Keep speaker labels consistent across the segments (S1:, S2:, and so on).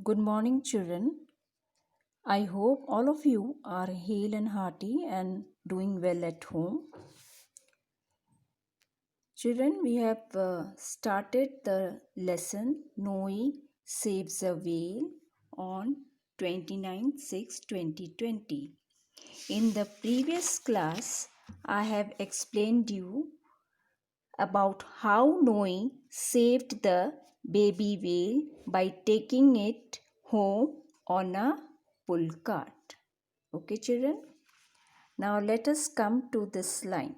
S1: Good morning, children. I hope all of you are hale and hearty and doing well at home. Children, we have started the lesson Noe Saves a Whale on 29/6/2020. In the previous class, I have explained you about how Noe saved the baby whale by taking it home on a pull cart. Okay, children? Now let us come to this line.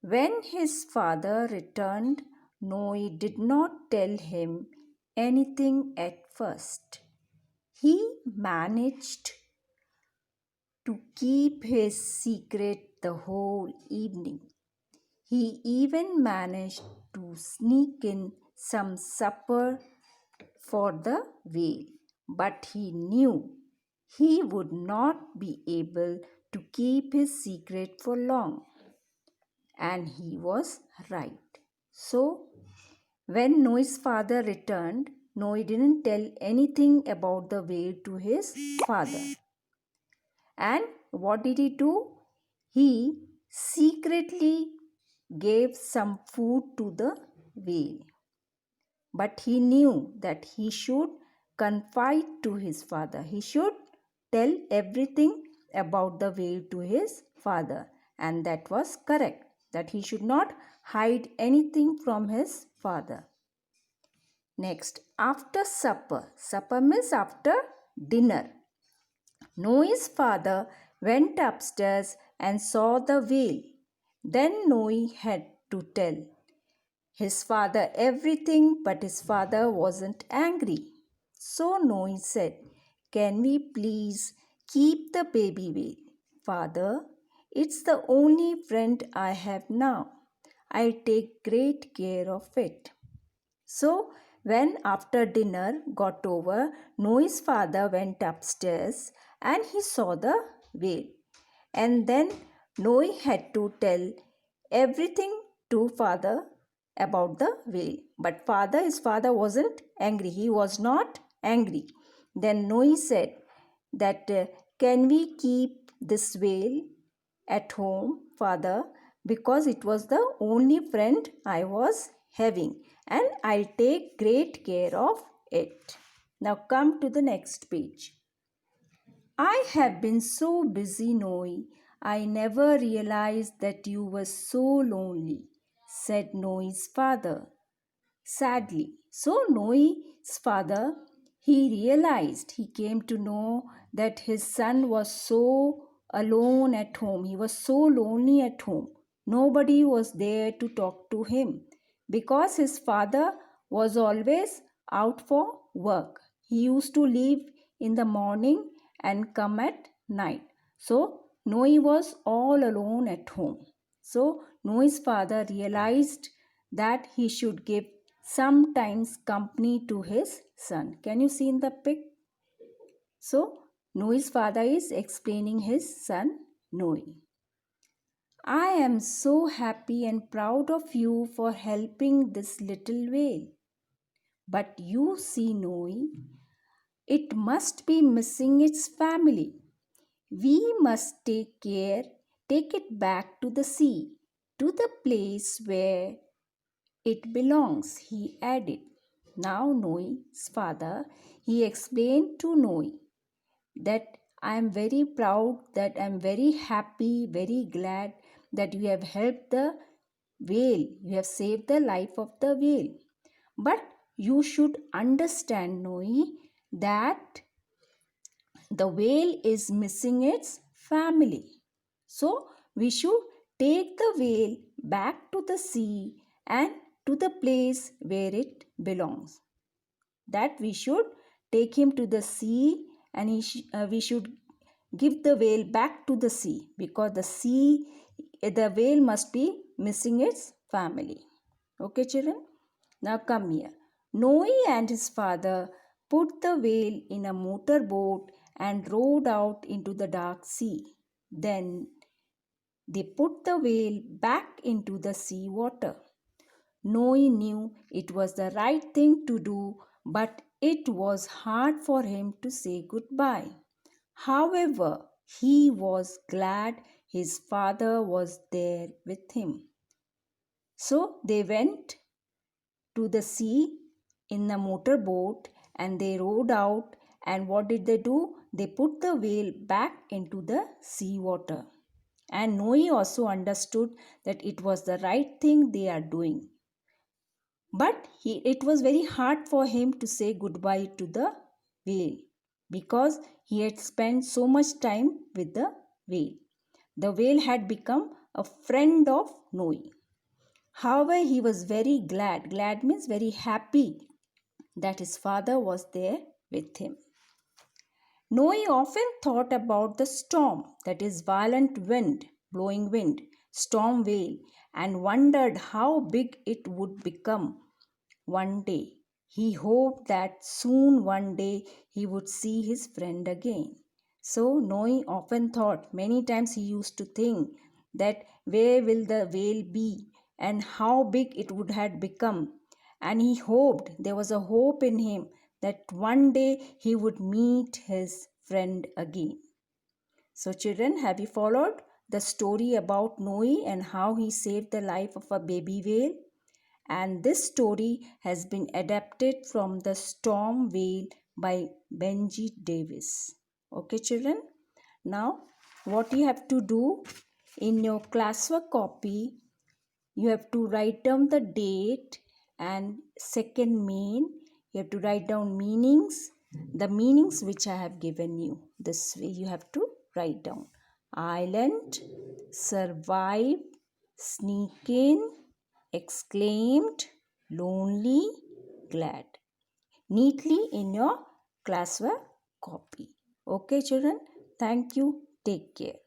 S1: When his father returned, Noe did not tell him anything at first. He managed to keep his secret the whole evening. He even managed to sneak in some supper for the whale, but he knew he would not be able to keep his secret for long. And he was right. So, when Noah's father returned, Noah didn't tell anything about the whale to his father. And what did he do? He secretly gave some food to the whale. But he knew that he should confide to his father. He should tell everything about the whale to his father. And that was correct. That he should not hide anything from his father. Next, after supper. Supper means after dinner. Noah's father went upstairs and saw the whale. Then Noah had to tell his father everything, but his father wasn't angry. So Noah said, "Can we please keep the baby whale? Father, it's the only friend I have now. I'll take great care of it." So, when after dinner got over, Noah's father went upstairs and he saw the whale. And then Noah had to tell everything to father about the whale. But his father wasn't angry. He was not angry. Then Noah said that, "Can we keep this whale at home, father? Because it was the only friend I was having, and I'll take great care of it." Now come to the next page. "I have been so busy, Noe. I never realized that you were so lonely," said Noe's father sadly. So Noe's father, he came to know that his son was so alone at home. He was so lonely at home. Nobody was there to talk to him because his father was always out for work. He used to leave in the morning and come at night. So Noe was all alone at home. So Noe's father realized that he should give sometimes company to his son. Can you see in the pic? So Noah's father is explaining his son Noah. "I am so happy and proud of you for helping this little whale. But you see, Noah, it must be missing its family. We must take it back to the sea, to the place where it belongs," he added. Now Noah's father, he explained to Noah that I am very proud, that I am very happy, very glad that you have helped the whale. You have saved the life of the whale. But you should understand, Noah, that the whale is missing its family. So we should take the whale back to the sea and to the place where it belongs. That we should take him to the sea, and we should give the whale back to the sea, because the whale must be missing its family. Okay, children? Now come here. Noah and his father put the whale in a motor boat and rowed out into the dark sea. Then they put the whale back into the sea water. Noah knew it was the right thing to do, but It was hard for him to say goodbye. However, he was glad his father was there with him. So they went to the sea in a motorboat and they rowed out. And what did they do? They put the whale back into the sea water. And Noe also understood that it was the right thing they are doing. But it was very hard for him to say goodbye to the whale because he had spent so much time with the whale. The whale had become a friend of Noe. However, he was very glad. Glad means very happy that his father was there with him. Noe often thought about the storm, that is, violent wind, blowing wind, storm wave, and wondered how big it would become one day. He hoped that soon one day he would see his friend again. So Noe often thought, many times he used to think that where will the whale be and how big it would have become. And he hoped, there was a hope in him that one day he would meet his friend again. So children, have you followed the story about Noe and how he saved the life of a baby whale? And this story has been adapted from The Storm Whale by Benji Davis. Okay, children? Now, what you have to do in your classwork copy, you have to write down the date and second main. You have to write down meanings, the meanings which I have given you. This way you have to write down. Island, survive, sneak in, exclaimed, lonely, glad. Neatly in your classwork copy. Okay, children? Thank you. Take care.